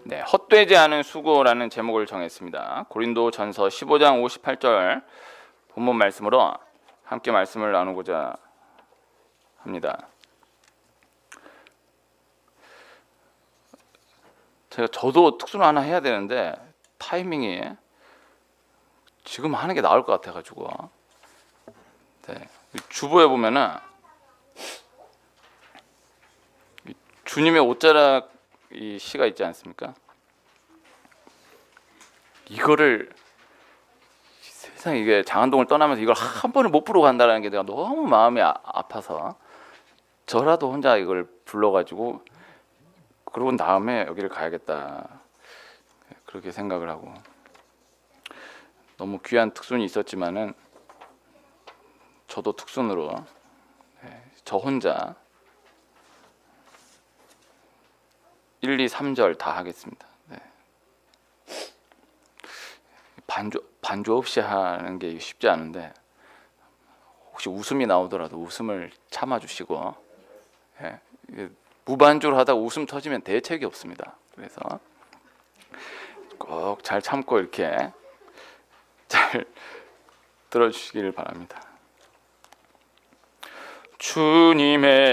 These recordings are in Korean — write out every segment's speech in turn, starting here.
네, 헛되지 않은 수고라는 제목을 정했습니다. 고린도전서 15장 58절 본문 말씀으로 함께 말씀을 나누고자 합니다. 저도 특수를 하나 해야 되는데 타이밍이 지금 하는 게 나을 것 같아가지고, 네, 주보에 보면은 주님의 옷자락 이 시가 있지 않습니까? 이거를 세상 이게 장안동을 떠나면서 이걸 한 번을 못 부르고 간다는 게 내가 너무 마음이 아파서 저라도 혼자 이걸 불러가지고 그러고 다음에 여기를 가야겠다 그렇게 생각을 하고, 너무 귀한 특순이 있었지만은 저도 특순으로 저 혼자 1, 2, 3절 다 하겠습니다. 네. 반주 없이 하는 게 쉽지 않은데 혹시 웃음이 나오더라도 웃음을 참아주시고, 무반주로 하다가 웃음 터지면 대책이 없습니다. 그래서 꼭 잘 참고 이렇게 잘 들어주시기를 바랍니다. 주님의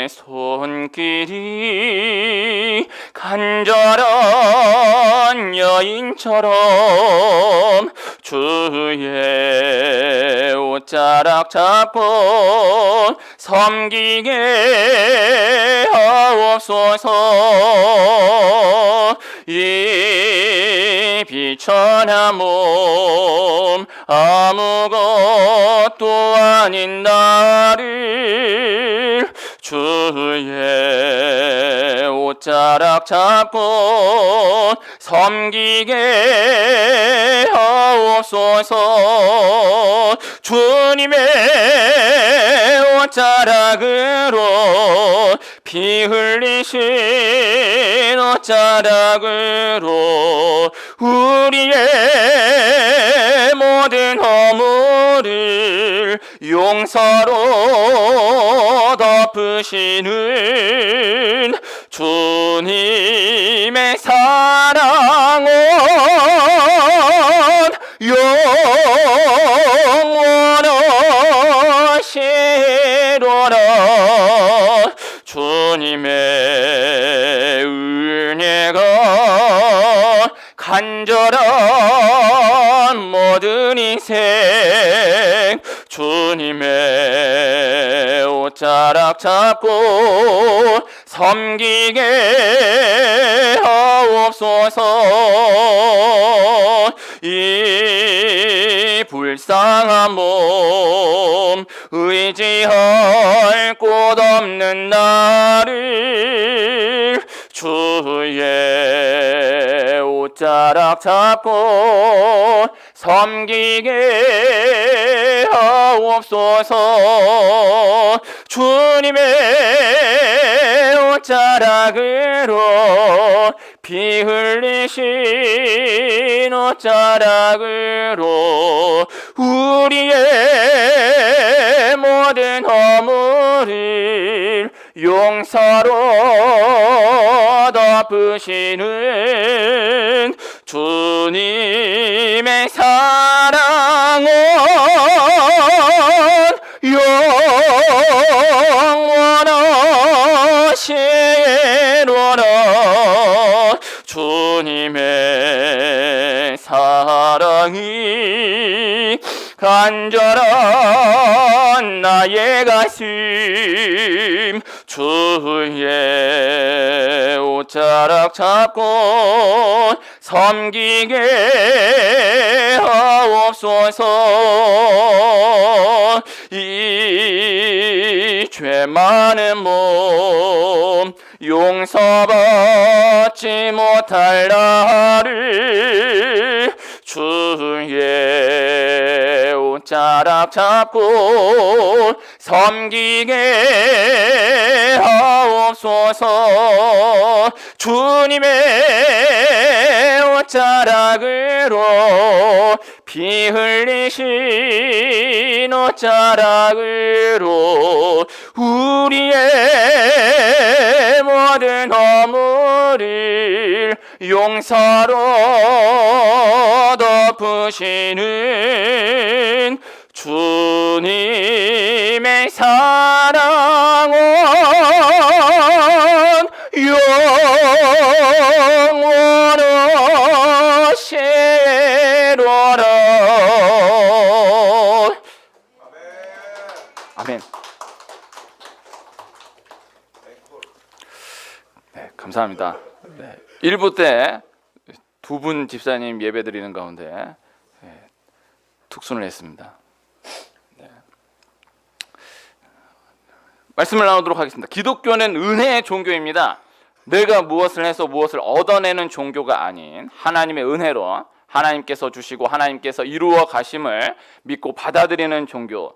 손길이 간절한 여인처럼 주의 옷자락 잡고 섬기게 하옵소서. 이 비천한 몸 아무것도 아닌 나를 주의 옷자락 잡고 섬기게 하옵소서. 주님의 옷자락으로 피 흘리신 옷자락으로 우리의 모든 허물을 용서로 덮으시는 주님의 사랑은 영원하시로라. 주님의 은혜가 간절한 모든 인생 주님의 옷자락 잡고 섬기게 하옵소서. 이 불쌍한 몸 의지할 곳 없는 나를 주의 옷자락 잡고 섬기게 하옵소서. 주님의 옷자락으로 피 흘리신 옷자락으로 우리의 모든 허물을 용서로 덮으시는 주님의 사랑은 영원하시로라. 주님의 사랑이 간절한 나의 가슴 주의 옷자락 잡고 섬기게 하옵소서. 이 죄 많은 몸 용서받지 못할 나를 주의 옷자락 잡고 섬기게 하옵소서. 주님의 옷자락으로 피 흘리신 옷자락으로 우리의 모든 허물을 우릴 용서로 덮으시는 주님의 사랑은 영원하시로라. 아멘. 네, 감사합니다. 네, 1부 때 두 분 집사님 예배 드리는 가운데 특순을 했습니다. 네. 말씀을 나누도록 하겠습니다. 기독교는 은혜의 종교입니다. 내가 무엇을 해서 무엇을 얻어내는 종교가 아닌 하나님의 은혜로 하나님께서 주시고 하나님께서 이루어 가심을 믿고 받아들이는 종교인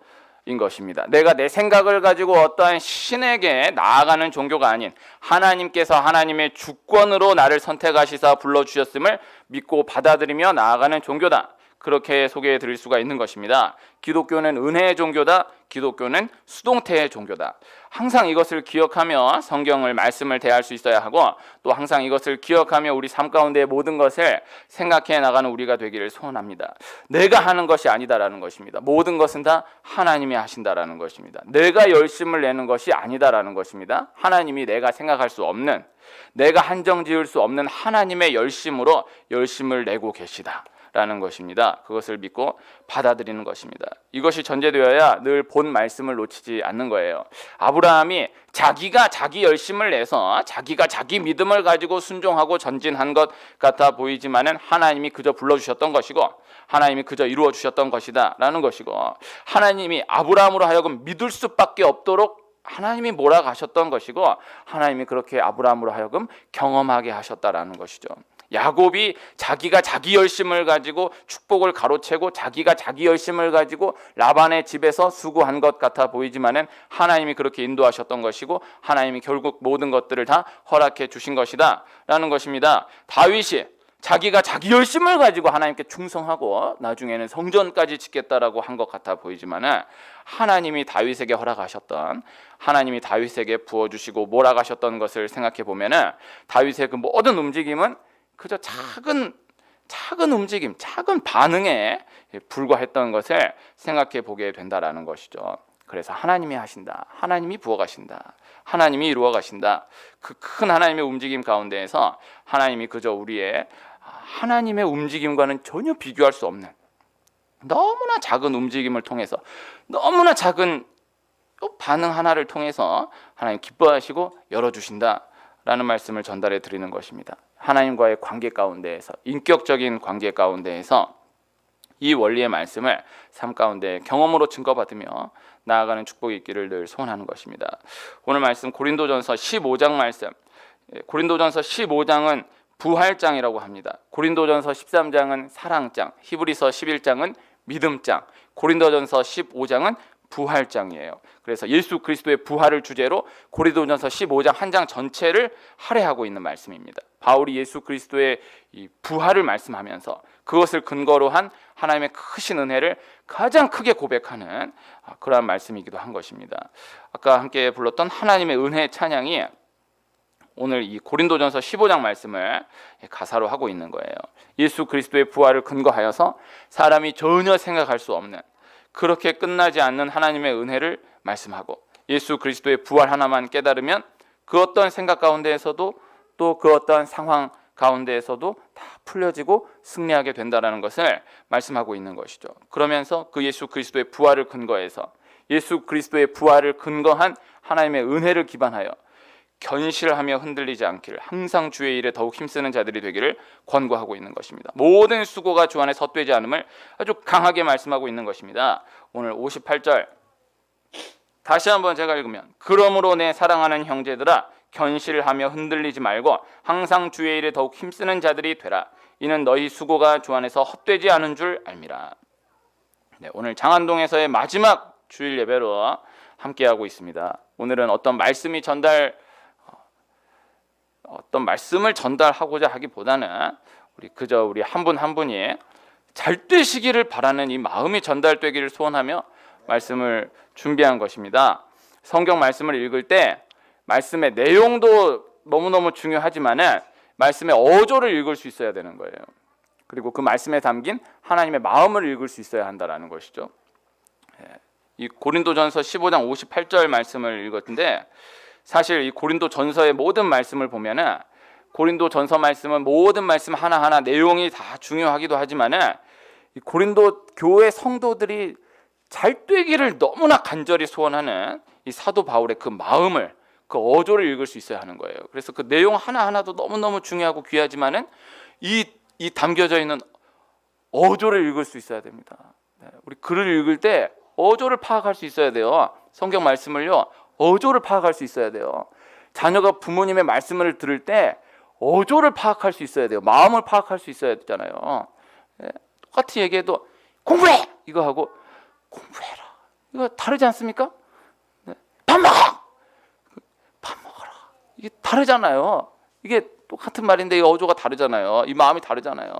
것입니다. 내가 내 생각을 가지고 어떠한 신에게 나아가는 종교가 아닌 하나님께서 하나님의 주권으로 나를 선택하시사 불러주셨음을 믿고 받아들이며 나아가는 종교다. 그렇게 소개해 드릴 수가 있는 것입니다. 기독교는 은혜의 종교다. 기독교는 수동태의 종교다. 항상 이것을 기억하며 성경을 말씀을 대할 수 있어야 하고 또 항상 이것을 기억하며 우리 삶 가운데 모든 것을 생각해 나가는 우리가 되기를 소원합니다. 내가 하는 것이 아니다라는 것입니다. 모든 것은 다 하나님이 하신다라는 것입니다. 내가 열심을 내는 것이 아니다라는 것입니다. 하나님이 내가 생각할 수 없는, 내가 한정 지을 수 없는 하나님의 열심으로 열심을 내고 계시다 라는 것입니다. 그것을 믿고 받아들이는 것입니다. 이것이 전제되어야 늘 본 말씀을 놓치지 않는 거예요. 아브라함이 자기가 자기 열심을 내서 자기가 자기 믿음을 가지고 순종하고 전진한 것 같아 보이지만은 하나님이 그저 불러주셨던 것이고 하나님이 그저 이루어 주셨던 것이다 라는 것이고, 하나님이 아브라함으로 하여금 믿을 수밖에 없도록 하나님이 몰아가셨던 것이고, 하나님이 그렇게 아브라함으로 하여금 경험하게 하셨다라는 것이죠. 야곱이 자기가 자기 열심을 가지고 축복을 가로채고 자기가 자기 열심을 가지고 라반의 집에서 수고한 것 같아 보이지만은 하나님이 그렇게 인도하셨던 것이고 하나님이 결국 모든 것들을 다 허락해 주신 것이다 라는 것입니다. 다윗이 자기가 자기 열심을 가지고 하나님께 충성하고 나중에는 성전까지 짓겠다라고 한 것 같아 보이지만은 하나님이 다윗에게 허락하셨던, 하나님이 다윗에게 부어주시고 몰아가셨던 것을 생각해 보면은 다윗의 그 모든 움직임은 그저 작은 움직임, 작은 반응에 불과했던 것을 생각해 보게 된다라는 것이죠. 그래서 하나님이 하신다, 하나님이 부어가신다, 하나님이 이루어 가신다. 그 큰 하나님의 움직임 가운데에서 하나님이 그저 우리의 하나님의 움직임과는 전혀 비교할 수 없는 너무나 작은 움직임을 통해서, 너무나 작은 반응 하나를 통해서 하나님 기뻐하시고 열어주신다 라는 말씀을 전달해 드리는 것입니다. 하나님과의 관계 가운데에서, 인격적인 관계 가운데에서 이 원리의 말씀을 삶 가운데 경험으로 증거받으며 나아가는 축복이 있기를 늘 소원하는 것입니다. 오늘 말씀 고린도전서 15장 말씀, 고린도전서 15장은 부활장이라고 합니다. 고린도전서 13장은 사랑장, 히브리서 11장은 믿음장, 고린도전서 15장은 부활장이에요. 그래서 예수 그리스도의 부활을 주제로 고린도전서 15장 한 장 전체를 할애하고 있는 말씀입니다. 바울이 예수 그리스도의 이 부활을 말씀하면서 그것을 근거로 한 하나님의 크신 은혜를 가장 크게 고백하는 그러한 말씀이기도 한 것입니다. 아까 함께 불렀던 하나님의 은혜의 찬양이 오늘 이 고린도전서 15장 말씀을 가사로 하고 있는 거예요. 예수 그리스도의 부활을 근거하여서 사람이 전혀 생각할 수 없는, 그렇게 끝나지 않는 하나님의 은혜를 말씀하고 예수 그리스도의 부활 하나만 깨달으면 그 어떤 생각 가운데에서도 또 그 어떤 상황 가운데에서도 다 풀려지고 승리하게 된다는 것을 말씀하고 있는 것이죠. 그러면서 그 예수 그리스도의 부활을 근거해서 예수 그리스도의 부활을 근거한 하나님의 은혜를 기반하여 견실하며 흔들리지 않기를 항상 주의 일에 더욱 힘쓰는 자들이 되기를 권고하고 있는 것입니다. 모든 수고가 주 안에 헛되지 않음을 아주 강하게 말씀하고 있는 것입니다. 오늘 58절 다시 한번 제가 읽으면, 그러므로 내 사랑하는 형제들아 견실하며 흔들리지 말고 항상 주의 일에 더욱 힘쓰는 자들이 되라. 이는 너희 수고가 주 안에서 헛되지 않은 줄 알미라. 네, 오늘 장안동에서의 마지막 주일 예배로 함께하고 있습니다. 오늘은 어떤 말씀을 전달하고자 하기보다는 그저 우리 한 분 한 분이 잘 되시기를 바라는 이 마음이 전달되기를 소원하며 말씀을 준비한 것입니다. 성경 말씀을 읽을 때 말씀의 내용도 너무너무 중요하지만은 말씀의 어조를 읽을 수 있어야 되는 거예요. 그리고 그 말씀에 담긴 하나님의 마음을 읽을 수 있어야 한다는 것이죠. 이 고린도전서 15장 58절 말씀을 읽었는데, 사실 이 고린도전서의 모든 말씀을 보면은 고린도전서 말씀은 모든 말씀 하나하나 내용이 다 중요하기도 하지만은 이 고린도 교회 성도들이 잘 되기를 너무나 간절히 소원하는 이 사도 바울의 그 마음을, 그 어조를 읽을 수 있어야 하는 거예요. 그래서 그 내용 하나하나도 너무너무 중요하고 귀하지만은 이 담겨져 있는 어조를 읽을 수 있어야 됩니다. 우리 글을 읽을 때 어조를 파악할 수 있어야 돼요. 성경 말씀을요, 어조를 파악할 수 있어야 돼요. 자녀가 부모님의 말씀을 들을 때 어조를 파악할 수 있어야 돼요. 마음을 파악할 수 있어야 되잖아요. 똑같이 얘기해도 공부해! 이거 하고 공부해라, 이거 다르지 않습니까? 밥 먹어! 밥 먹어라, 이게 다르잖아요. 이게 똑같은 말인데 이 어조가 다르잖아요. 이 마음이 다르잖아요.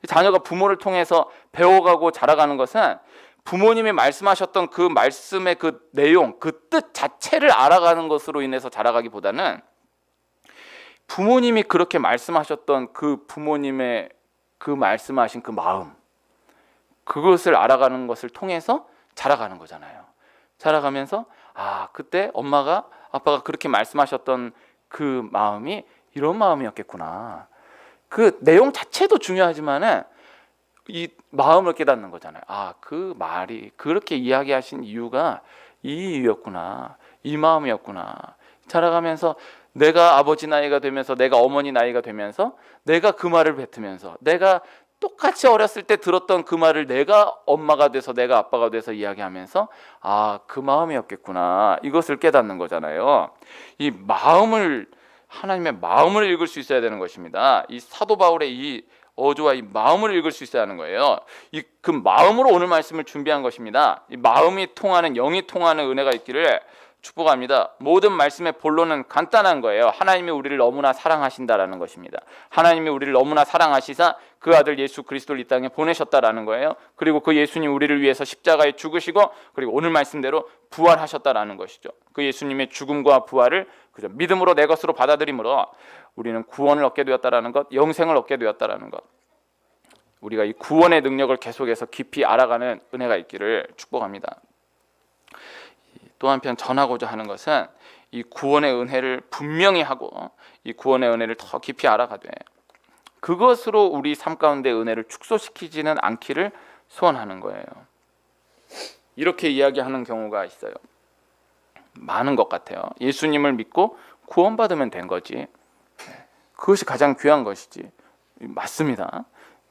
자녀가 부모를 통해서 배워가고 자라가는 것은 부모님이 말씀하셨던 그 말씀의 그 내용, 그 뜻 자체를 알아가는 것으로 인해서 자라가기보다는 부모님이 그렇게 말씀하셨던 그 부모님의 그 말씀하신 그 마음, 그것을 알아가는 것을 통해서 자라가는 거잖아요. 자라가면서 그때 엄마가 아빠가 그렇게 말씀하셨던 그 마음이 이런 마음이었겠구나. 그 내용 자체도 중요하지만은 이 마음을 깨닫는 거잖아요. 그 말이 그렇게 이야기하신 이유가 이 이유였구나, 이 마음이었구나. 자라가면서 내가 아버지 나이가 되면서, 내가 어머니 나이가 되면서, 내가 그 말을 뱉으면서, 내가 똑같이 어렸을 때 들었던 그 말을 내가 엄마가 돼서, 내가 아빠가 돼서 이야기하면서 그 마음이었겠구나, 이것을 깨닫는 거잖아요. 이 마음을, 하나님의 마음을 읽을 수 있어야 되는 것입니다. 이 사도 바울의 이 어조와 이 마음을 읽을 수 있어야 하는 거예요. 그 마음으로 오늘 말씀을 준비한 것입니다. 이 마음이 통하는, 영이 통하는 은혜가 있기를 축복합니다. 모든 말씀의 본론은 간단한 거예요. 하나님이 우리를 너무나 사랑하신다라는 것입니다. 하나님이 우리를 너무나 사랑하시사 그 아들 예수 그리스도를 이 땅에 보내셨다라는 거예요. 그리고 그 예수님 우리를 위해서 십자가에 죽으시고, 그리고 오늘 말씀대로 부활하셨다라는 것이죠. 그 예수님의 죽음과 부활을 그저 믿음으로 내 것으로 받아들임으로 우리는 구원을 얻게 되었다라는 것, 영생을 얻게 되었다라는 것, 우리가 이 구원의 능력을 계속해서 깊이 알아가는 은혜가 있기를 축복합니다. 또 한편 전하고자 하는 것은 이 구원의 은혜를 분명히 하고, 이 구원의 은혜를 더 깊이 알아가되 그것으로 우리 삶 가운데 은혜를 축소시키지는 않기를 소원하는 거예요. 이렇게 이야기하는 경우가 있어요. 많은 것 같아요. 예수님을 믿고 구원받으면 된 거지, 그것이 가장 귀한 것이지. 맞습니다.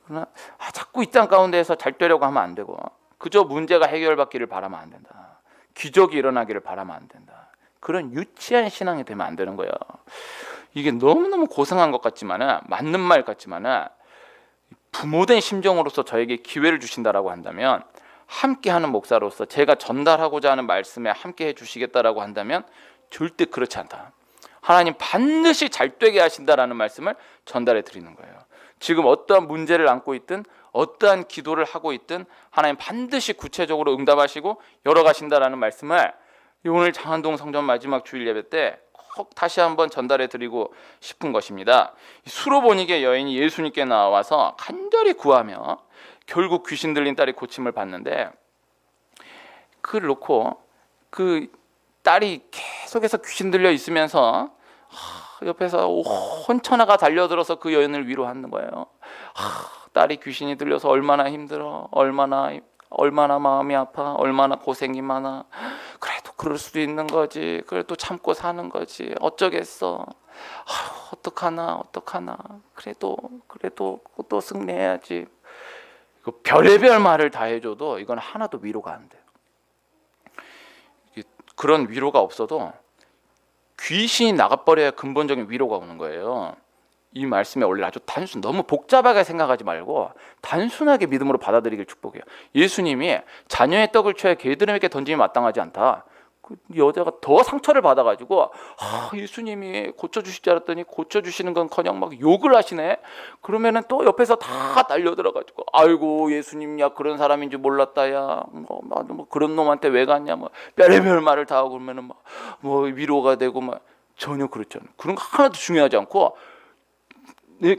그러나 자꾸 이 땅 가운데에서 잘 되려고 하면 안 되고, 그저 문제가 해결받기를 바라면 안 된다. 기적이 일어나기를 바라면 안 된다. 그런 유치한 신앙이 되면 안 되는 거예요. 이게 너무너무 고상한 것 같지만은, 맞는 말 같지만은, 부모된 심정으로서 저에게 기회를 주신다라고 한다면, 함께하는 목사로서 제가 전달하고자 하는 말씀에 함께 해주시겠다라고 한다면 절대 그렇지 않다. 하나님 반드시 잘 되게 하신다라는 말씀을 전달해 드리는 거예요. 지금 어떠한 문제를 안고 있든, 어떠한 기도를 하고 있든 하나님 반드시 구체적으로 응답하시고 열어가신다라는 말씀을 오늘 장안동 성전 마지막 주일 예배 때 꼭 다시 한번 전달해 드리고 싶은 것입니다. 수로보니게 여인이 예수님께 나와서 간절히 구하며 결국 귀신 들린 딸이 고침을 받는데, 그걸 놓고 그 딸이 계속해서 귀신 들려 있으면서 옆에서 온 천하가 달려들어서 그 여인을 위로하는 거예요. 딸이 귀신이 들려서 얼마나 힘들어, 얼마나 마음이 아파, 얼마나 고생이 많아. 그래도 그럴 수도 있는 거지. 그래도 참고 사는 거지. 어쩌겠어. 어떡하나. 그래도 또 승리해야지. 별의별 말을 다 해줘도 이건 하나도 위로가 안 돼요. 그런 위로가 없어도 귀신이 나가버려야 근본적인 위로가 오는 거예요. 이 말씀에 원래 아주 너무 복잡하게 생각하지 말고 단순하게 믿음으로 받아들이길 축복해요. 예수님이 자녀의 떡을 쳐야 개들에게 던짐이 마땅하지 않다. 그 여자가 더 상처를 받아가지고 예수님이 고쳐주실 줄 알았더니 고쳐주시는 건커녕 막 욕을 하시네. 그러면은 또 옆에서 다 달려들어가지고 아이고 예수님, 야 그런 사람인 줄 몰랐다, 야 뭐 그런 놈한테 왜 갔냐, 뭐 별의별 말을 다 하고 그러면은 뭐 위로가 되고, 막 전혀 그렇지 않아요. 그런 거 하나도 중요하지 않고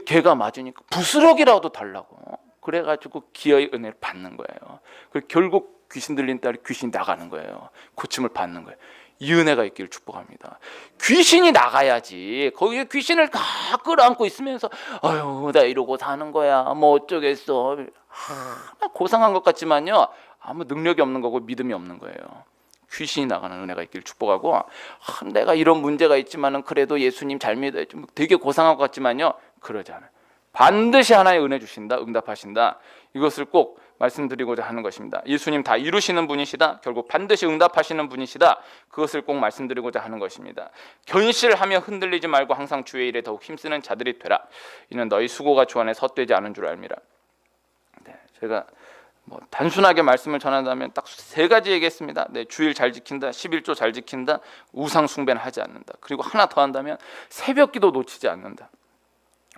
개가 맞으니까 부스러기라도 달라고. 그래가지고 기어이 은혜를 받는 거예요. 결국 귀신 들린 딸이 귀신이 나가는 거예요. 고침을 받는 거예요. 이 은혜가 있기를 축복합니다. 귀신이 나가야지. 거기에 귀신을 다 끌어안고 있으면서 아유 나 이러고 사는 거야 뭐 어쩌겠어. 고상한 것 같지만요 아무 능력이 없는 거고 믿음이 없는 거예요. 귀신이 나가는 은혜가 있기를 축복하고, 내가 이런 문제가 있지만은 그래도 예수님 잘 믿어야지. 되게 고상한 것 같지만요 그러지 않아요. 반드시 하나의 은혜 주신다, 응답하신다. 이것을 꼭 말씀드리고자 하는 것입니다. 예수님 다 이루시는 분이시다. 결국 반드시 응답하시는 분이시다. 그것을 꼭 말씀드리고자 하는 것입니다. 견실하며 흔들리지 말고 항상 주의 일에 더욱 힘쓰는 자들이 되라. 이는 너희 수고가 주 안에 헛되지 않은 줄 알미라. 네, 제가 단순하게 말씀을 전한다면 딱 세 가지 얘기했습니다. 네, 주일 잘 지킨다, 11조 잘 지킨다, 우상 숭배는 하지 않는다. 그리고 하나 더 한다면 새벽기도 놓치지 않는다.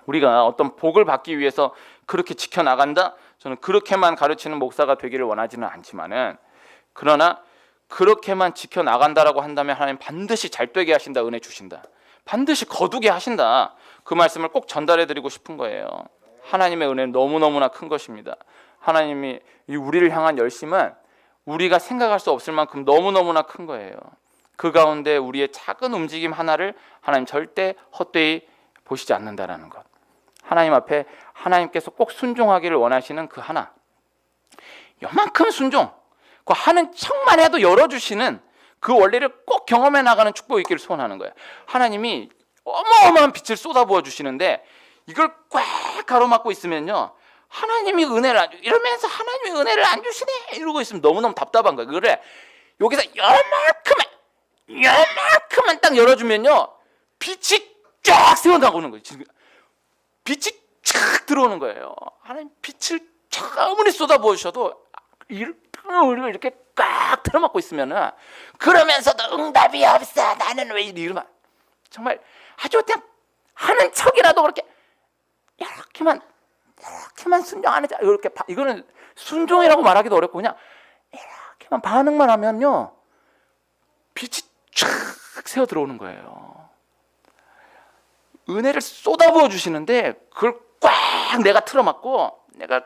우리가 어떤 복을 받기 위해서 그렇게 지켜나간다? 저는 그렇게만 가르치는 목사가 되기를 원하지는 않지만은, 그러나 그렇게만 지켜나간다라고 한다면 하나님 반드시 잘 되게 하신다, 은혜 주신다, 반드시 거두게 하신다. 그 말씀을 꼭 전달해 드리고 싶은 거예요. 하나님의 은혜는 너무너무나 큰 것입니다. 하나님이 우리를 향한 열심은 우리가 생각할 수 없을 만큼 너무너무나 큰 거예요. 그 가운데 우리의 작은 움직임 하나를 하나님 절대 헛되이 보시지 않는다라는 것. 하나님 앞에 하나님께서 꼭 순종하기를 원하시는 그 하나, 요만큼 순종, 그 하는 척만 해도 열어주시는 그 원리를 꼭 경험해 나가는 축복이 있기를 소원하는 거예요. 하나님이 어마어마한 빛을 쏟아부어 주시는데 이걸 꽉 가로막고 있으면요 하나님이 은혜를 안 주, 이러면서 하나님이 은혜를 안 주시네 이러고 있으면 너무너무 답답한 거예요. 그래 여기서 요만큼만 딱 열어주면요 빛이 쫙 새어나오는 거예요. 지금 빛이 쫙 들어오는 거예요. 하나님 빛을 쫙 아무리 쏟아부어 주셔도 우리가 이렇게 꽉 틀어막고 있으면은, 그러면서도 응답이 없어 나는 왜 이러면 정말 아주 그냥 하는 척이라도 그렇게 이렇게만 순종 안 하자. 이렇게 이거는 순종이라고 말하기도 어렵고 그냥 이렇게만 반응만 하면요 빛이 쫙 새어 들어오는 거예요. 은혜를 쏟아부어 주시는데 그걸 꽉 내가 틀어막고, 내가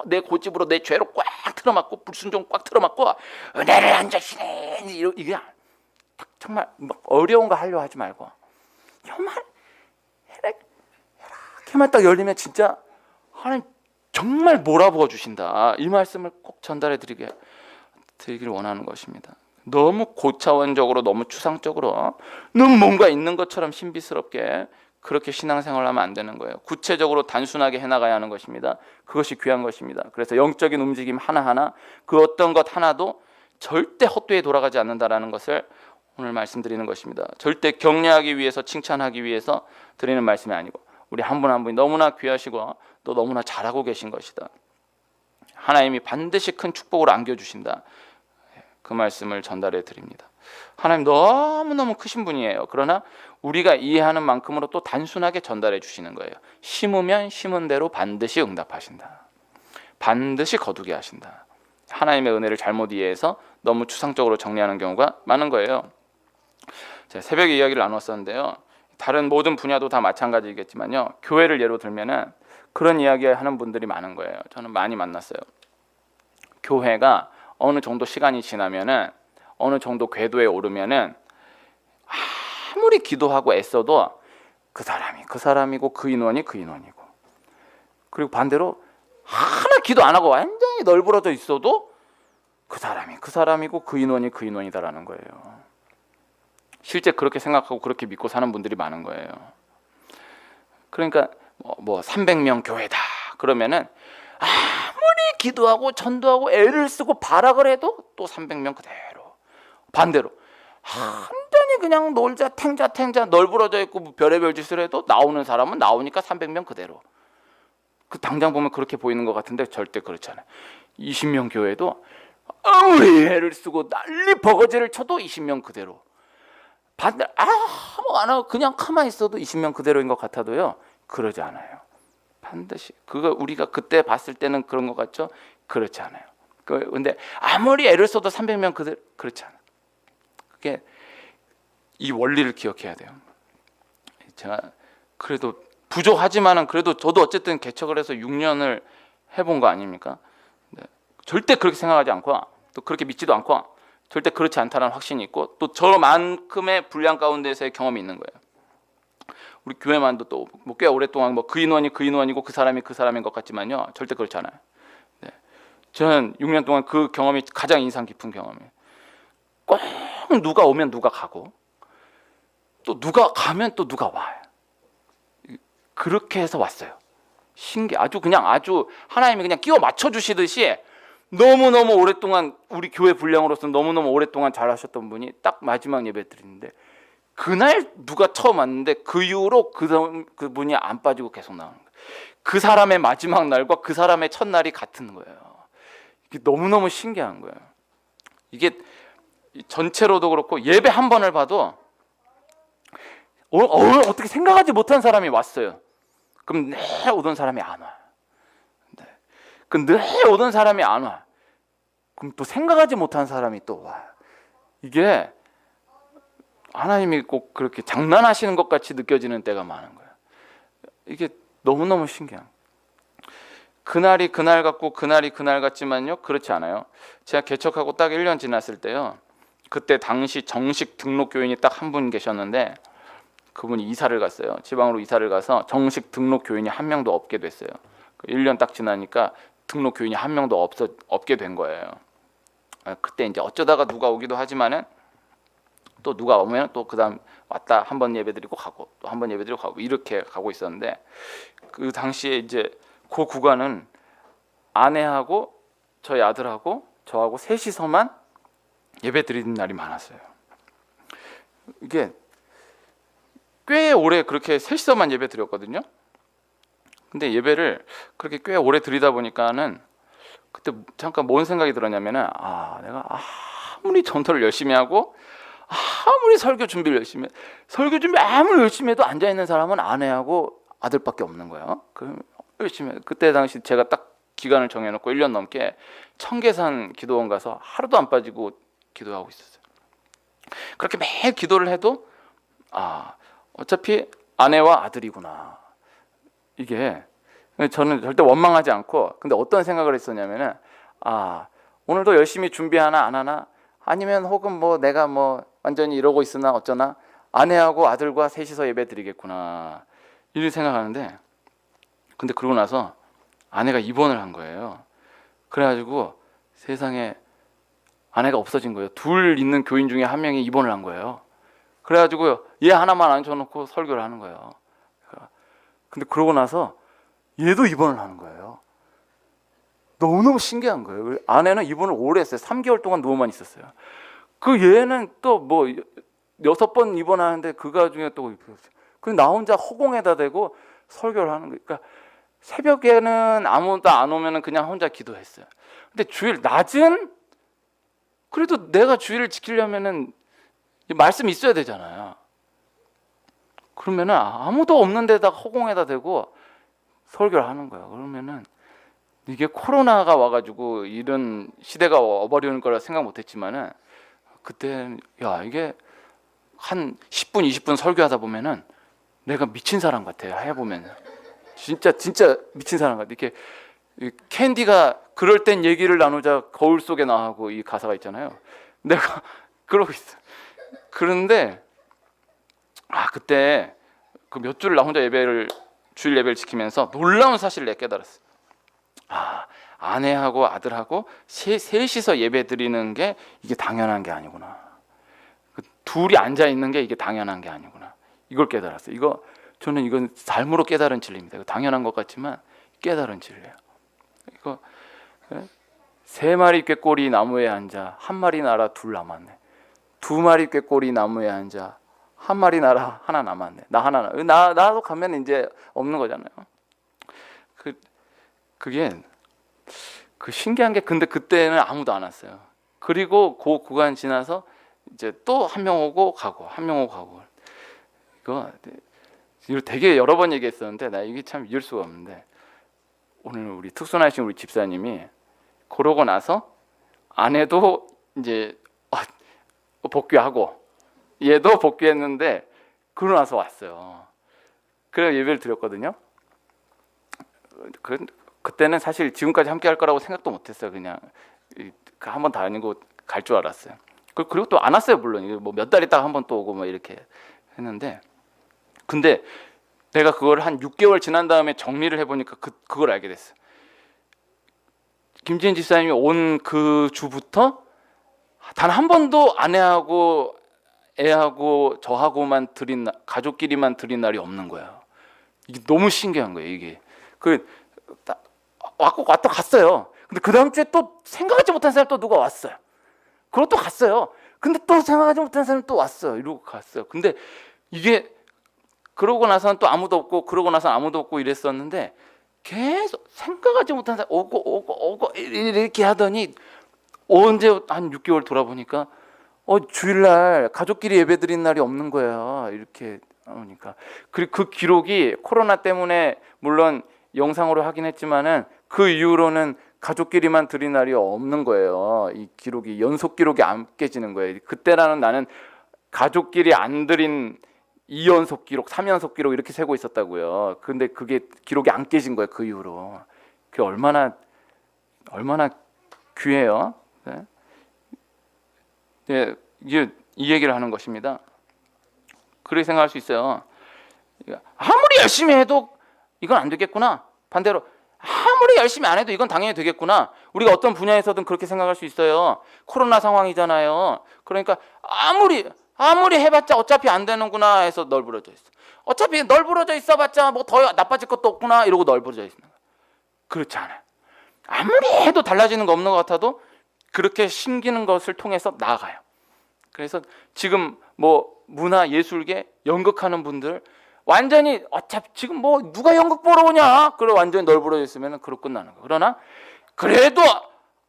내 고집으로 내 죄로 꽉 틀어막고 불순종 꽉 틀어막고 은혜를 안 주시네 이게 정말 어려운 거 하려 하지 말고 이렇게만 딱 열리면 진짜 하나님 정말 몰아부어 주신다. 이 말씀을 꼭 전달해 드리기를 원하는 것입니다. 너무 고차원적으로 너무 추상적으로 너무 뭔가 있는 것처럼 신비스럽게 그렇게 신앙생활을 하면 안 되는 거예요. 구체적으로 단순하게 해나가야 하는 것입니다. 그것이 귀한 것입니다. 그래서 영적인 움직임 하나하나 그 어떤 것 하나도 절대 헛되이 돌아가지 않는다라는 것을 오늘 말씀드리는 것입니다. 절대 격려하기 위해서 칭찬하기 위해서 드리는 말씀이 아니고 우리 한 분 한 분이 너무나 귀하시고 또 너무나 잘하고 계신 것이다. 하나님이 반드시 큰 축복을 안겨주신다. 그 말씀을 전달해 드립니다. 하나님 너무너무 크신 분이에요. 그러나 우리가 이해하는 만큼으로 또 단순하게 전달해 주시는 거예요. 심으면 심은 대로 반드시 응답하신다. 반드시 거두게 하신다. 하나님의 은혜를 잘못 이해해서 너무 추상적으로 정리하는 경우가 많은 거예요. 제가 새벽에 이야기를 나눴었는데요. 다른 모든 분야도 다 마찬가지겠지만요. 교회를 예로 들면은 그런 이야기 하는 분들이 많은 거예요. 저는 많이 만났어요. 교회가 어느 정도 시간이 지나면은, 어느 정도 궤도에 오르면은 아무리 기도하고 애써도 그 사람이 그 사람이고 그 인원이 그 인원이고, 그리고 반대로 하나 기도 안 하고 완전히 널브러져 있어도 그 사람이 그 사람이고 그 인원이 그 인원이다라는 거예요. 실제 그렇게 생각하고 그렇게 믿고 사는 분들이 많은 거예요. 그러니까 뭐 300명 교회다 그러면은 아무리 기도하고 전도하고 애를 쓰고 발악을 해도 또 300명 그대로. 반대로 완전히 그냥 놀자 탱자 널브러져 있고 별의별 짓을 해도 나오는 사람은 나오니까 300명 그대로. 그 당장 보면 그렇게 보이는 것 같은데 절대 그렇지 않아요. 20명 교회도 아무리 애를 쓰고 난리 버거지를 쳐도 20명 그대로. 반대로 아무 안 하고 그냥 가만히 있어도 20명 그대로인 것 같아도요 그러지 않아요. 반드시 그거 우리가 그때 봤을 때는 그런 것 같죠? 그렇지 않아요. 근데 아무리 애를 써도 300명 그대로 그렇지 않아요. 그게 이 원리를 기억해야 돼요. 제가 그래도 부족하지만은 그래도 저도 어쨌든 개척을 해서 6년을 해본 거 아닙니까? 네. 절대 그렇게 생각하지 않고 또 그렇게 믿지도 않고 절대 그렇지 않다는 확신이 있고 또 저만큼의 분량 가운데서의 경험이 있는 거예요. 우리 교회만도 또 뭐 꽤 오랫동안 뭐 그 인원이 그 인원이고 그 사람이 그 사람인 것 같지만요, 절대 그렇지 않아요. 네. 저는 6년 동안 그 경험이 가장 인상 깊은 경험이에요. 꼭 누가 오면 누가 가고 또 누가 가면 또 누가 와요. 그렇게 해서 왔어요. 아주 하나님이 그냥 끼워 맞춰 주시듯이 너무너무 오랫동안 우리 교회 분량으로서 너무너무 오랫동안 잘하셨던 분이 딱 마지막 예배 드리는데 그날 누가 처음 왔는데 그 이후로 그분이 안 빠지고 계속 나오는 거예요. 그 사람의 마지막 날과 그 사람의 첫날이 같은 거예요. 이게 너무너무 신기한 거예요. 이게 전체로도 그렇고 예배 한 번을 봐도 어떻게 생각하지 못한 사람이 왔어요. 그럼 늘 오던 사람이 안 와. 네. 그럼 늘 오던 사람이 안 와. 그럼 또 생각하지 못한 사람이 또 와. 이게 하나님이 꼭 그렇게 장난하시는 것 같이 느껴지는 때가 많은 거예요. 이게 너무너무 신기한. 그날이 그날 같고 그날이 그날 같지만요, 그렇지 않아요. 제가 개척하고 딱 1년 지났을 때요, 그때 당시 정식 등록 교인이 딱 한 분 계셨는데 그분이 이사를 갔어요. 지방으로 이사를 가서 정식 등록 교인이 한 명도 없게 됐어요. 1년 딱 지나니까 등록 교인이 한 명도 없게 된 거예요. 그때 이제 어쩌다가 누가 오기도 하지만은 또 누가 오면 또 그다음 왔다 한 번 예배드리고 가고 또 한 번 예배드리고 가고 이렇게 가고 있었는데 그 당시에 이제 그 구간은 아내하고 저희 아들하고 저하고 셋이서만 예배드리는 날이 많았어요. 이게 꽤 오래 그렇게 셋이서만 예배드렸거든요. 근데 예배를 그렇게 꽤 오래 드리다 보니까는 그때 잠깐 뭔 생각이 들었냐면은 내가 아무리 전도를 열심히 하고 아무리 설교 준비를 열심히 설교 준비 아무리 열심히 해도 앉아 있는 사람은 아내하고 아들밖에 없는 거예요. 열심히 그때 당시 제가 딱 기간을 정해놓고 1년 넘게 청계산 기도원 가서 하루도 안 빠지고 기도하고 있었어요. 그렇게 매일 기도를 해도 어차피 아내와 아들이구나. 이게 저는 절대 원망하지 않고 근데 어떤 생각을 했었냐면은 오늘도 열심히 준비하나 안 하나 아니면 혹은 뭐 내가 뭐 완전히 이러고 있으나 어쩌나 아내하고 아들과 셋이서 예배 드리겠구나 이렇게 생각하는데 근데 그러고 나서 아내가 입원을 한 거예요. 그래가지고 세상에 아내가 없어진 거예요. 둘 있는 교인 중에 한 명이 입원을 한 거예요. 그래가지고 얘 하나만 앉혀놓고 설교를 하는 거예요. 근데 그러고 나서 얘도 입원을 하는 거예요. 너무너무 신기한 거예요. 아내는 입원을 오래 했어요. 3개월 동안 누워만 있었어요. 그 얘는 또 뭐 6번 입원하는데 그가 중에 또 나 혼자 허공에다 대고 설교를 하는 거예요. 그러니까 새벽에는 아무도 안 오면은 그냥 혼자 기도했어요. 근데 주일 낮은 그래도 내가 주일을 지키려면은 말씀이 있어야 되잖아요. 그러면은 아무도 없는 데다가 허공에다 대고 설교를 하는 거야. 그러면은 이게 코로나가 와가지고 이런 시대가 와버리는 거라 생각 못했지만은 그때 이게 한 10분 20분 설교하다 보면은 내가 미친 사람 같아요. 해보면은 진짜 미친 사람 같아. 이렇게 캔디가 그럴 땐 얘기를 나누자 거울 속에 나하고 이 가사가 있잖아요. 내가 그러고 있어. 그런데 그때 그 몇 주를 나 혼자 주일 예배를 지키면서 놀라운 사실을 내가 깨달았어. 아내하고 아들하고 셋이서 예배 드리는 게 이게 당연한 게 아니구나. 둘이 앉아 있는 게 이게 당연한 게 아니구나. 이걸 깨달았어요. 저는 이건 삶으로 깨달은 진리입니다. 이거 당연한 것 같지만 깨달은 진리예요. 이거 3마리 꾀꼬리 나무에 앉아 한 마리 나라 둘 남았네. 2마리 꾀꼬리 나무에 앉아 한 마리 나라 하나 남았네. 나도 가면 이제 없는 거잖아요. 그게 신기한 게 근데 그때는 아무도 안 왔어요. 그리고 그 구간 지나서 이제 또 한 명 오고 가고 한 명 오고 가고 이거 되게 여러 번 얘기했었는데 나 이게 참 이해할 수가 없는데 오늘 우리 특순하신 우리 집사님이 그러고 나서 아내도 이제 복귀하고 얘도 복귀했는데 그러고 나서 왔어요. 그래 예배를 드렸거든요. 그때는 사실 지금까지 함께 할 거라고 생각도 못했어요. 그냥 한번 다니고 갈 줄 알았어요. 그리고 또 안 왔어요. 물론 뭐 몇 달 있다가 한번 또 오고 뭐 이렇게 했는데, 근데 내가 그걸 한 6개월 지난 다음에 정리를 해보니까 그걸 알게 됐어요. 김지인 집사님이 온 그 주부터 단 한 번도 아내하고 애하고 저하고만 드린 가족끼리만 드린 날이 없는 거야. 이게 너무 신기한 거예요. 이게 왔다 갔어요. 근데 그 다음 주에 또 생각하지 못한 사람 또 누가 왔어요. 그리고 또 갔어요. 근데 또 생각하지 못한 사람 또 왔어요. 이러고 갔어요. 근데 이게 그러고 나서는 또 아무도 없고, 그러고 나서는 아무도 없고 이랬었는데, 계속 생각하지 못한 사람 오고 이렇게 하더니 언제 한 6개월 돌아보니까 주일날 가족끼리 예배드린 날이 없는 거야. 이렇게 나오니까. 그리고 그 기록이 코로나 때문에 물론 영상으로 하긴 했지만은 그 이후로는 가족끼리만 드린 날이 없는 거예요. 이 기록이 연속 기록이 안 깨지는 거예요. 그때라는 나는 가족끼리 안 드린 2연속 기록, 3연속 기록 이렇게 세고 있었다고요. 근데 그게 기록이 안 깨진 거예요. 그 이후로. 그게 얼마나 귀해요. 네? 네, 이 얘기를 하는 것입니다. 그렇게 생각할 수 있어요. 아무리 열심히 해도 이건 안 되겠구나. 반대로 아무리 열심히 안 해도 이건 당연히 되겠구나. 우리가 어떤 분야에서든 그렇게 생각할 수 있어요. 코로나 상황이잖아요. 그러니까 아무리 해봤자 어차피 안 되는구나 해서 널브러져 있어. 어차피 널브러져 있어봤자 뭐 더 나빠질 것도 없구나 이러고 널브러져 있는 거야. 그렇지 않아요. 아무리 해도 달라지는 거 없는 것 같아도 그렇게 심기는 것을 통해서 나아가요. 그래서 지금 뭐 문화 예술계 연극하는 분들 완전히 어차피 지금 뭐 누가 연극 보러 오냐? 그래 완전히 널브러져 있으면 그로 끝나는 거예요. 그러나 그래도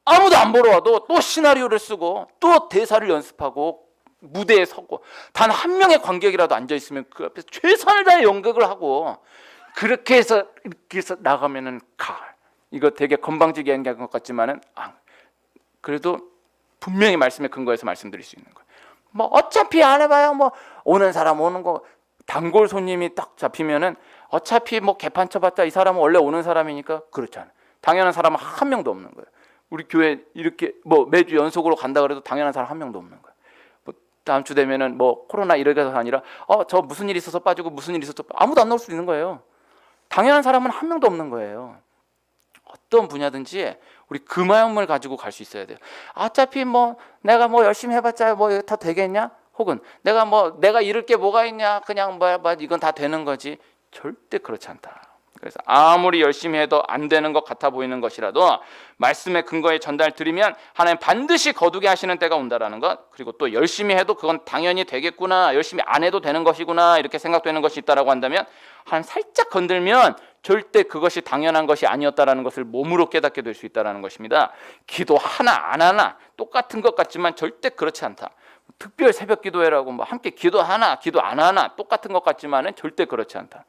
아무도 안 보러 와도 또 시나리오를 쓰고 또 대사를 연습하고 무대에 서고 단 한 명의 관객이라도 앉아 있으면 그 앞에서 최선을 다해 연극을 하고 그렇게 해서 나가면은 이거 되게 건방지게 얘기한 것 같지만은 그래도 분명히 말씀의 근거에서 말씀드릴 수 있는 거예요. 뭐 어차피 안 해봐야 뭐 오는 사람 오는 거 단골 손님이 딱 잡히면은 어차피 뭐 개판 쳐봤자 이 사람은 원래 오는 사람이니까 그렇잖아요. 당연한 사람은 한 명도 없는 거예요. 우리 교회 이렇게 뭐 매주 연속으로 간다 그래도 당연한 사람 한 명도 없는 거예요. 뭐 다음 주 되면은 뭐 코로나 이래가 아니라 저 무슨 일이 있어서 빠지고 무슨 일이 있어서 아무도 안 나올 수 있는 거예요. 당연한 사람은 한 명도 없는 거예요. 어떤 분야든지 우리 그 마음을 가지고 갈 수 있어야 돼요. 어차피 뭐 내가 뭐 열심히 해봤자 뭐 다 되겠냐? 혹은 내가 잃을 게 뭐가 있냐? 그냥 뭐 이건 다 되는 거지. 절대 그렇지 않다. 그래서 아무리 열심히 해도 안 되는 것 같아 보이는 것이라도 말씀의 근거에 전달드리면 하나님 반드시 거두게 하시는 때가 온다라는 것. 그리고 또 열심히 해도 그건 당연히 되겠구나. 열심히 안 해도 되는 것이구나. 이렇게 생각되는 것이 있다라고 한다면 한 살짝 건들면 절대 그것이 당연한 것이 아니었다라는 것을 몸으로 깨닫게 될 수 있다라는 것입니다. 기도 하나 안 하나 똑같은 것 같지만 절대 그렇지 않다. 특별 새벽 기도회라고 뭐 함께 기도하나 기도 안 하나 똑같은 것 같지만은 절대 그렇지 않다.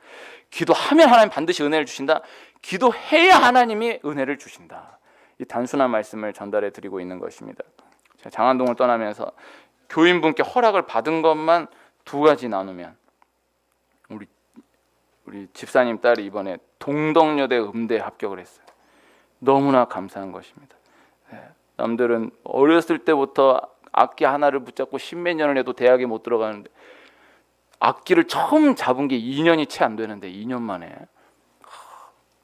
기도하면 하나님 반드시 은혜를 주신다. 기도해야 하나님이 은혜를 주신다. 이 단순한 말씀을 전달해 드리고 있는 것입니다. 제가 장안동을 떠나면서 교인분께 허락을 받은 것만 2가지 나누면 우리 집사님 딸이 이번에 동덕여대 음대에 합격을 했어요. 너무나 감사한 것입니다. 남들은 어렸을 때부터 악기 하나를 붙잡고 10몇 년을 해도 대학에 못 들어가는데 악기를 처음 잡은 게 2년이 채 안 되는데 2년 만에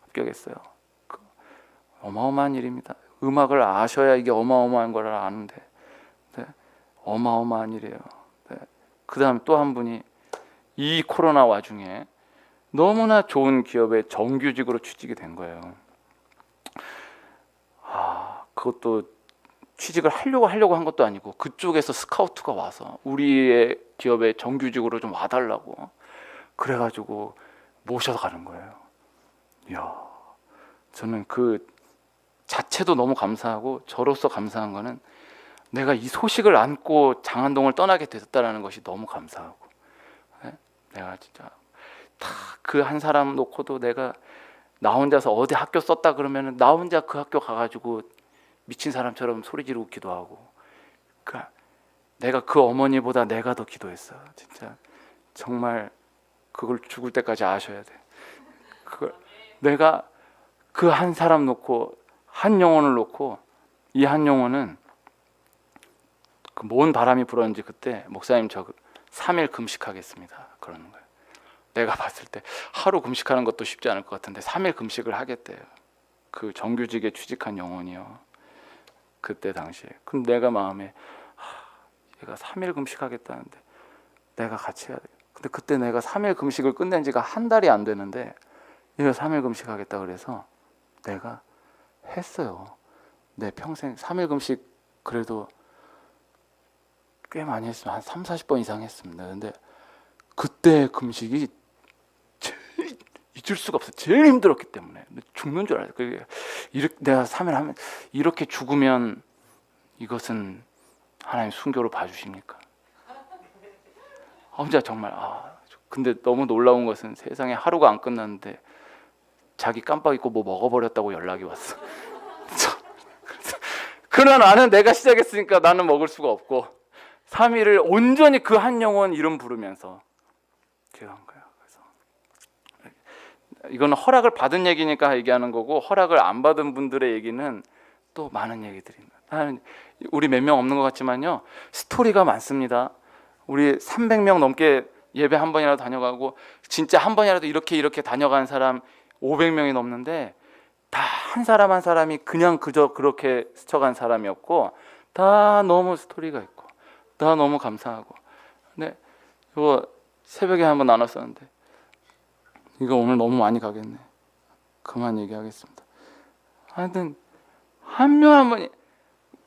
합격했어요. 어마어마한 일입니다. 음악을 아셔야 이게 어마어마한 걸 아는데 어마어마한 일이에요. 그 다음 또 한 분이 이 코로나 와중에 너무나 좋은 기업에 정규직으로 취직이 된 거예요. 그것도 취직을 하려고 한 것도 아니고 그쪽에서 스카우트가 와서 우리의 기업에 정규직으로 좀 와달라고 그래가지고 모셔가는 거예요. 이야, 저는 그 자체도 너무 감사하고 저로서 감사한 거는 내가 이 소식을 안고 장안동을 떠나게 됐다라는 것이 너무 감사하고 내가 진짜 다 그 한 사람 놓고도 내가 나 혼자서 어디 학교 썼다 그러면은 나 혼자 그 학교 가가지고 미친 사람처럼 소리 지르고 기도하고 내가 그 어머니보다 내가 더 기도했어요. 진짜 정말 그걸 죽을 때까지 아셔야 돼. 그걸 내가 그 한 사람 놓고 한 영혼을 놓고 이 한 영혼은 그 뭔 바람이 불었는지 그때 목사님 저 3일 금식하겠습니다 그러는 거예요. 내가 봤을 때 하루 금식하는 것도 쉽지 않을 것 같은데 3일 금식을 하겠대요. 그 정규직에 취직한 영혼이요. 그때 당시에. 근데 내가 마음에 얘가 3일 금식하겠다는데 내가 같이 해야 돼. 근데 그때 내가 3일 금식을 끝낸 지가 한 달이 안 되는데 얘가 3일 금식하겠다 그래서 내가 했어요. 내 평생 3일 금식 그래도 꽤 많이 했어요. 한 3, 40번 이상 했습니다. 근데 그때 금식이 제일 잊을 수가 없어요. 제일 힘들었기 때문에 죽는 줄 알아요. 이렇게 내가 3일 하면 이렇게 죽으면 이것은 하나님 순교로 봐주십니까? 혼자 정말 근데 너무 놀라운 것은 세상에 하루가 안 끝났는데 자기 깜빡 잊고 뭐 먹어버렸다고 연락이 왔어. 그러나 나는 내가 시작했으니까 나는 먹을 수가 없고 3일을 온전히 그 한 영혼 이름 부르면서 기도한 거예요. 그래서 이거는 허락을 받은 얘기니까 얘기하는 거고 허락을 안 받은 분들의 얘기는 또 많은 얘기들입니다. 우리 몇 명 없는 것 같지만요 스토리가 많습니다. 우리 300명 넘게 예배 한 번이라도 다녀가고 진짜 한 번이라도 이렇게 다녀간 사람 500명이 넘는데 다 한 사람 한 사람이 그냥 그저 그렇게 스쳐간 사람이었고 다 너무 스토리가 있고 다 너무 감사하고. 근데 이거 새벽에 한번 나눴었는데 이거 오늘 너무 많이 가겠네. 그만 얘기하겠습니다. 하여튼 한 명 한 분이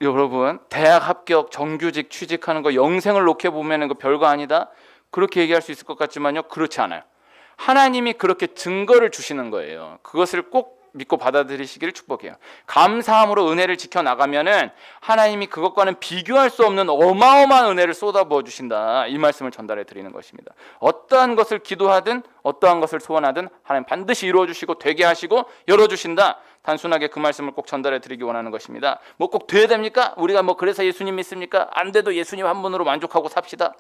여러분 대학 합격 정규직 취직하는 거 영생을 놓게 보면은 그 별거 아니다 그렇게 얘기할 수 있을 것 같지만요 그렇지 않아요. 하나님이 그렇게 증거를 주시는 거예요. 그것을 꼭 믿고 받아들이시기를 축복해요. 감사함으로 은혜를 지켜나가면은 하나님이 그것과는 비교할 수 없는 어마어마한 은혜를 쏟아부어 주신다. 이 말씀을 전달해 드리는 것입니다. 어떠한 것을 기도하든 어떠한 것을 소원하든 하나님 반드시 이루어 주시고 되게 하시고 열어 주신다. 단순하게 그 말씀을 꼭 전달해 드리기 원하는 것입니다. 뭐 꼭 돼야 됩니까? 우리가 뭐 그래서 예수님 믿습니까? 안 돼도 예수님 한 분으로 만족하고 삽시다.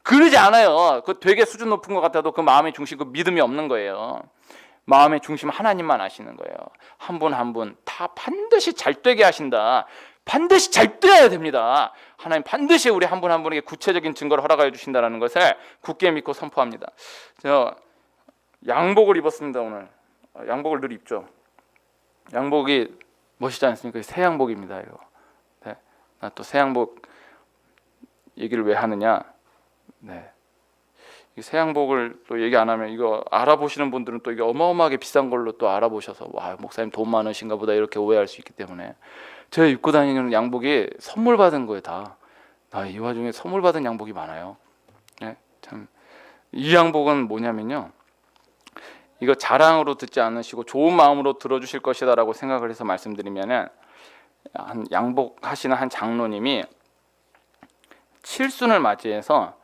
그러지 않아요. 그 되게 수준 높은 것 같아도 그 마음의 중심, 그 믿음이 없는 거예요. 마음의 중심 하나님만 아시는 거예요. 한 분 한 분 다 반드시 잘 되게 하신다. 반드시 잘 되어야 됩니다. 하나님 반드시 우리 한 분 한 분에게 구체적인 증거를 허락하여 주신다는 것을 굳게 믿고 선포합니다. 저 양복을 입었습니다. 오늘 양복을 늘 입죠. 양복이 멋있지 않습니까? 새 양복입니다. 이거. 네. 나 또 새 양복 얘기를 왜 하느냐? 네. 이 새 양복을 또 얘기 안 하면 이거 알아보시는 분들은 또 이게 어마어마하게 비싼 걸로 또 알아보셔서 와 목사님 돈 많으신가 보다 이렇게 오해할 수 있기 때문에 제가 입고 다니는 양복이 선물 받은 거예요 다. 이 와중에 선물 받은 양복이 많아요. 네. 참 이 양복은 뭐냐면요. 이거 자랑으로 듣지 않으시고 좋은 마음으로 들어주실 것이다라고 생각을 해서 말씀드리면은 한 양복 하시는 한 장로님이 칠순을 맞이해서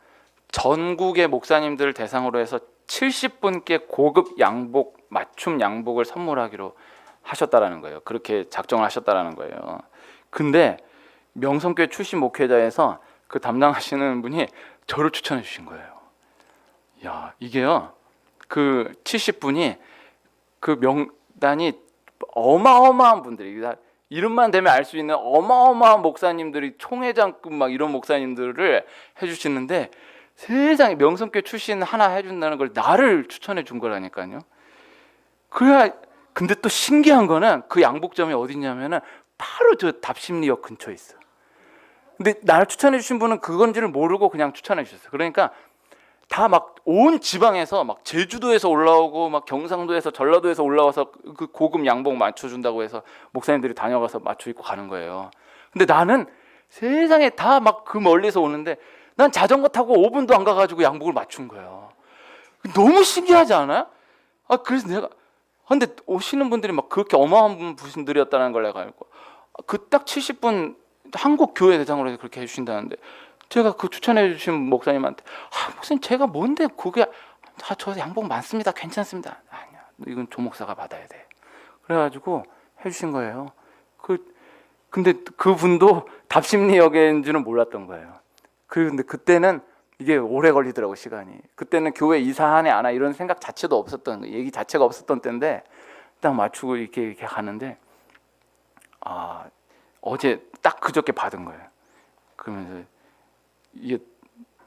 전국의 목사님들을 대상으로 해서 70분께 고급 양복 맞춤 양복을 선물하기로 하셨다라는 거예요. 그렇게 작정을 하셨다라는 거예요. 근데 명성교회 출신 목회자에서 그 담당하시는 분이 저를 추천해 주신 거예요. 야, 이게요. 그 70분이 그 명단이 어마어마한 분들이 이름만 대면 알 수 있는 어마어마한 목사님들이 총회장급 막 이런 목사님들을 해주시는데 세상에 명성교회 출신 하나 해준다는 걸 나를 추천해 준 거라니까요. 그래야 근데 또 신기한 거는 그 양복점이 어디냐면은 바로 저 답심리역 근처에 있어. 근데 나를 추천해 주신 분은 그건지를 모르고 그냥 추천해 주셨어요. 그러니까 다 막 온 지방에서 막 제주도에서 올라오고 막 경상도에서 전라도에서 올라와서 그 고급 양복 맞춰준다고 해서 목사님들이 다녀가서 맞춰 입고 가는 거예요. 근데 나는 세상에 다 막 그 멀리서 오는데 난 자전거 타고 5분도 안 가가지고 양복을 맞춘 거예요. 너무 신기하지 않아요? 그래서 내가 근데 오시는 분들이 막 그렇게 어마어마한 분들이었다는 걸 내가 알고 그 딱 70분 한국 교회 대상으로 해서 그렇게 해주신다는데 제가 그 추천해 주신 목사님한테 목사님 제가 뭔데 그게 저 양복 많습니다. 괜찮습니다. 아니야. 이건 조 목사가 받아야 돼. 그래가지고 해주신 거예요. 근데 그분도 답심리역인 줄은 몰랐던 거예요. 근데 그때는 이게 오래 걸리더라고 시간이. 그때는 교회 이사하네 안 하 이런 생각 자체도 없었던 얘기 자체가 없었던 때인데 딱 맞추고 이렇게 가는데 어제 딱 그저께 받은 거예요. 그러면서 이게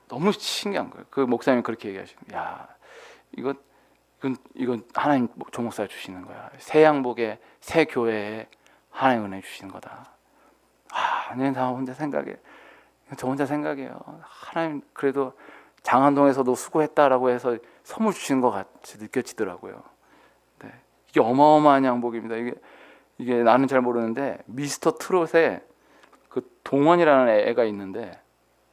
너무 신기한 거예요. 그 목사님이 그렇게 얘기하시고, 야 이건 하나님 조 목사 주시는 거야. 새 양복에 새 교회에 하나님 은혜 주시는 거다. 저 혼자 생각해요. 하나님 그래도 장안동에서도 수고했다라고 해서 선물 주시는 것 같이 느껴지더라고요. 네. 이게 어마어마한 양복입니다. 이게 나는 잘 모르는데 미스터 트롯에 그 동원이라는 애가 있는데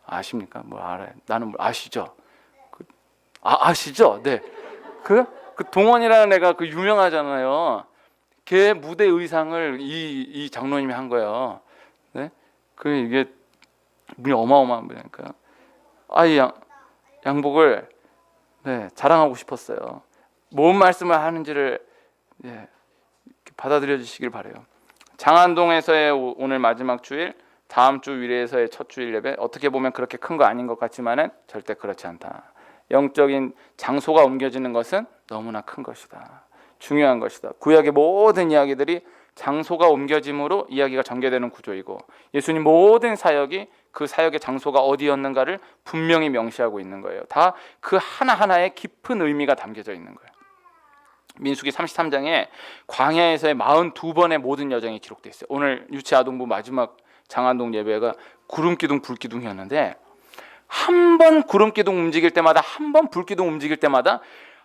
아십니까? 뭐 알아요? 나는 아시죠? 아시죠? 네. 그 동원이라는 애가 그 유명하잖아요. 걔 무대 의상을 이 장로님이 한 거예요. 네. 그 이게 분이 어마어마한 분이니까요. 이 양복을 자랑하고 싶었어요. 뭔 말씀을 하는지를 받아들여 주시길 바래요. 장안동에서의 오늘 마지막 주일, 다음 주 위례에서의 첫 주일 예배, 어떻게 보면 그렇게 큰 거 아닌 것 같지만은 절대 그렇지 않다. 영적인 장소가 옮겨지는 것은 너무나 큰 것이다. 중요한 것이다. 구약의 모든 이야기들이 장소가 옮겨짐으로 이야기가 전개되는 구조이고, 예수님 모든 사역이 그 사역의 장소가 어디였는가를 분명히 명시하고 있는 거예요. 다 그 하나하나에 깊은 의미가 담겨져 있는 거예요. 민수기 33장에 광야에서의 42번의 모든 여정이 기록되어 있어요. 오늘 유치아동부 마지막 장안동 예배가 구름기둥 불기둥이었는데, 한 번 구름기둥 움직일 때마다, 한 번 불기둥 움직일 때마다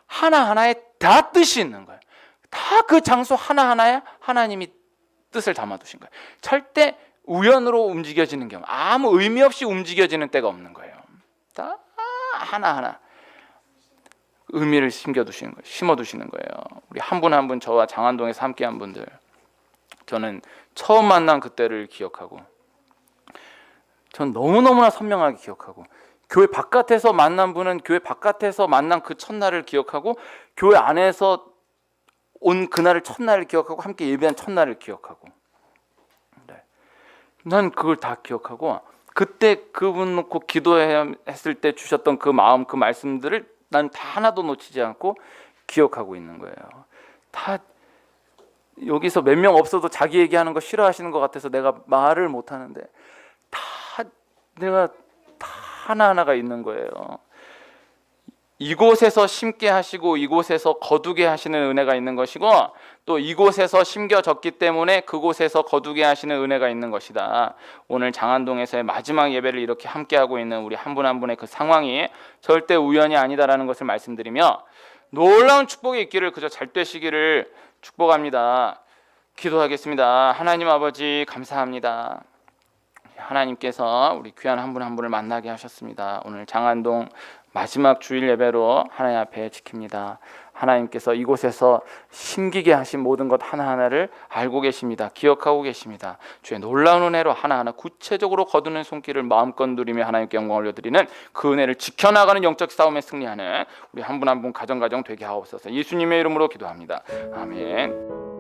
하나하나에 다 뜻이 있는 거예요. 다 그 장소 하나하나에 하나님이 뜻을 담아두신 거예요. 절대 우연으로 움직여지는 경우, 아무 의미 없이 움직여지는 때가 없는 거예요. 다 하나하나 의미를 심어두시는 거예요. 우리 한 분 한 분, 저와 장안동에서 함께한 분들, 저는 처음 만난 그때를 기억하고, 전 너무너무나 선명하게 기억하고, 교회 바깥에서 만난 분은 교회 바깥에서 만난 그 첫날을 기억하고, 교회 안에서 온 그날을 첫날을 기억하고, 함께 예배한 첫날을 기억하고, 난 그걸 다 기억하고, 그때 그분 놓고 기도했을 때 주셨던 그 마음, 그 말씀들을 난 다 하나도 놓치지 않고 기억하고 있는 거예요. 다 여기서 몇 명 없어도 자기 얘기하는 거 싫어하시는 것 같아서 내가 말을 못 하는데, 내가 다 하나하나가 있는 거예요. 이곳에서 심게 하시고 이곳에서 거두게 하시는 은혜가 있는 것이고, 또 이곳에서 심겨졌기 때문에 그곳에서 거두게 하시는 은혜가 있는 것이다. 오늘 장안동에서의 마지막 예배를 이렇게 함께하고 있는 우리 한 분 한 분의 그 상황이 절대 우연이 아니다라는 것을 말씀드리며, 놀라운 축복이 있기를 그저 잘 되시기를 축복합니다. 기도하겠습니다. 하나님 아버지 감사합니다. 하나님께서 우리 귀한 한 분 한 분을 만나게 하셨습니다. 오늘 장안동 마지막 주일 예배로 하나님 앞에 지킵니다. 하나님께서 이곳에서 심기게 하신 모든 것 하나하나를 알고 계십니다. 기억하고 계십니다. 주의 놀라운 은혜로 하나하나 구체적으로 거두는 손길을 마음껏 누리며 하나님께 영광 올려드리는 그 은혜를 지켜나가는 영적 싸움에 승리하는 우리 한 분 한 분 가정 되게 하옵소서. 예수님의 이름으로 기도합니다. 아멘.